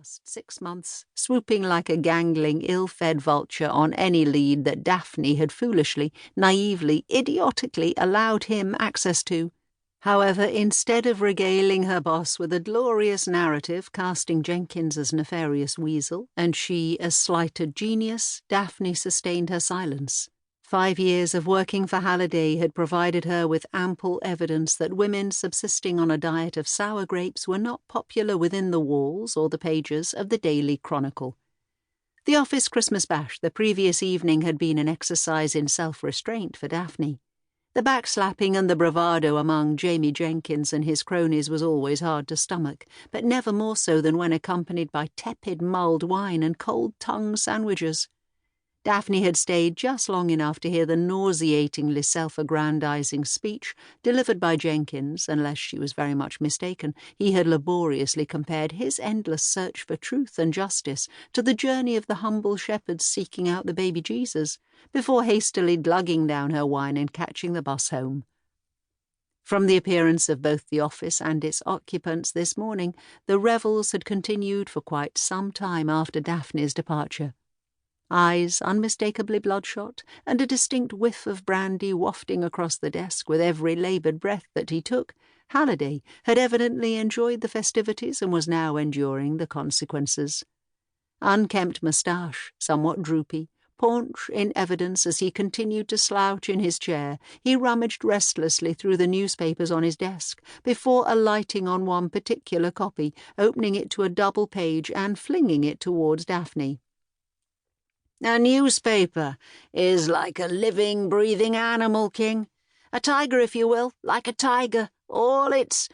last 6 months, swooping like a gangling, ill-fed vulture on any lead that Daphne had foolishly, naively, idiotically allowed him access to. However, instead of regaling her boss with a glorious narrative casting Jenkins as nefarious weasel and she as slighted genius, Daphne sustained her silence. 5 years of working for Halliday had provided her with ample evidence that women subsisting on a diet of sour grapes were not popular within the walls or the pages of the Daily Chronicle. The office Christmas bash the previous evening had been an exercise in self-restraint for Daphne. The backslapping and the bravado among Jamie Jenkins and his cronies was always hard to stomach, but never more so than when accompanied by tepid mulled wine and cold-tongue sandwiches. Daphne had stayed just long enough to hear the nauseatingly self-aggrandizing speech delivered by Jenkins, unless she was very much mistaken. He had laboriously compared his endless search for truth and justice to the journey of the humble shepherds seeking out the baby Jesus, before hastily glugging down her wine and catching the bus home. From the appearance of both the office and its occupants this morning, the revels had continued for quite some time after Daphne's departure. Eyes unmistakably bloodshot, and a distinct whiff of brandy wafting across the desk with every laboured breath that he took, Halliday had evidently enjoyed the festivities and was now enduring the consequences. Unkempt moustache, somewhat droopy, paunch in evidence as he continued to slouch in his chair, he rummaged restlessly through the newspapers on his desk, before alighting on one particular copy, opening it to a double page and flinging it towards Daphne. "A newspaper is like a living, breathing animal, King. A tiger, if you will, like a tiger. All its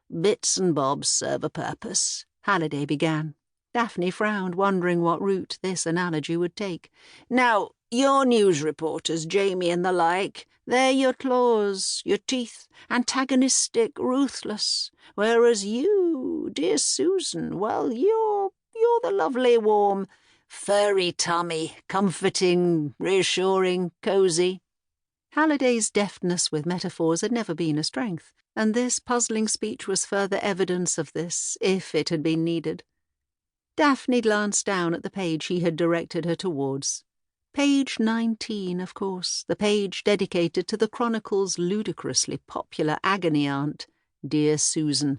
bits and bobs serve a purpose," Halliday began. Daphne frowned, wondering what route this analogy would take. "Now, your news reporters, Jamie and the like, they're your claws, your teeth, antagonistic, ruthless. Whereas you, dear Susan, well, you're the lovely, warm, furry tummy, comforting, reassuring, cosy." Halliday's deftness with metaphors had never been a strength, and this puzzling speech was further evidence of this, if it had been needed. Daphne glanced down at the page he had directed her towards. Page 19, of course, the page dedicated to the Chronicle's ludicrously popular agony aunt, Dear Susan,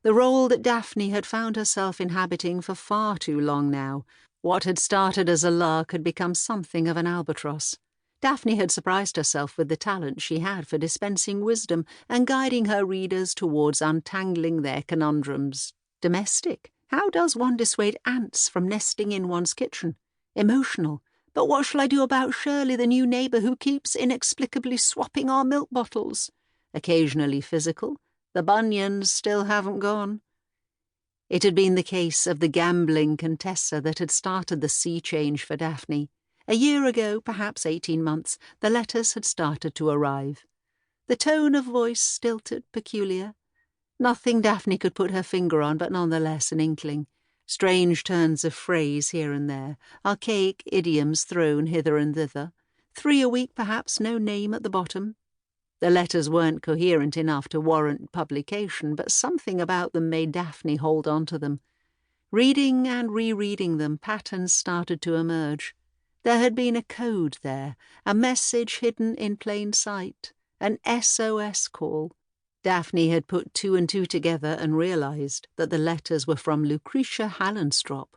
the role that Daphne had found herself inhabiting for far too long now. What had started as a lark had become something of an albatross. Daphne had surprised herself with the talent she had for dispensing wisdom and guiding her readers towards untangling their conundrums. Domestic. How does one dissuade ants from nesting in one's kitchen? Emotional. But what shall I do about Shirley, the new neighbour who keeps inexplicably swapping our milk bottles? Occasionally physical. The bunions still haven't gone. It had been the case of the gambling Contessa that had started the sea change for Daphne. A year ago, perhaps 18 months, the letters had started to arrive. The tone of voice stilted, peculiar. Nothing Daphne could put her finger on, but nonetheless an inkling. Strange turns of phrase here and there, archaic idioms thrown hither and thither. 3 a week, perhaps, no name at the bottom. The letters weren't coherent enough to warrant publication, but something about them made Daphne hold on to them. Reading and rereading them, patterns started to emerge. There had been a code there, a message hidden in plain sight, an SOS call. Daphne had put 2 and 2 together and realized that the letters were from Lucretia Hallenstrop,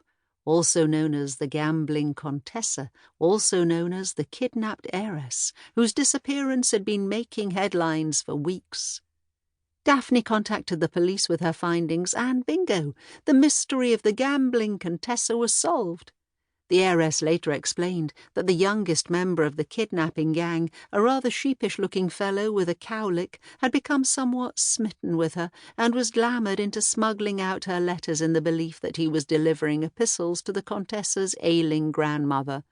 also known as the gambling Contessa, also known as the kidnapped heiress, whose disappearance had been making headlines for weeks. Daphne contacted the police with her findings, and bingo, the mystery of the gambling Contessa was solved. The heiress later explained that the youngest member of the kidnapping gang, a rather sheepish-looking fellow with a cowlick, had become somewhat smitten with her and was glamoured into smuggling out her letters in the belief that he was delivering epistles to the Contessa's ailing grandmother.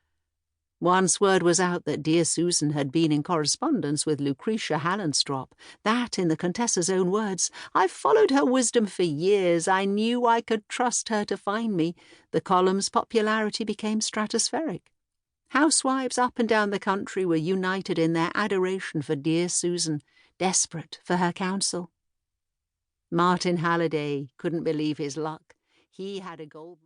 Once word was out that dear Susan had been in correspondence with Lucretia Hallenstrop, that, in the Contessa's own words, "I've followed her wisdom for years. I knew I could trust her to find me," the column's popularity became stratospheric. Housewives up and down the country were united in their adoration for dear Susan, desperate for her counsel. Martin Halliday couldn't believe his luck. He had a gold...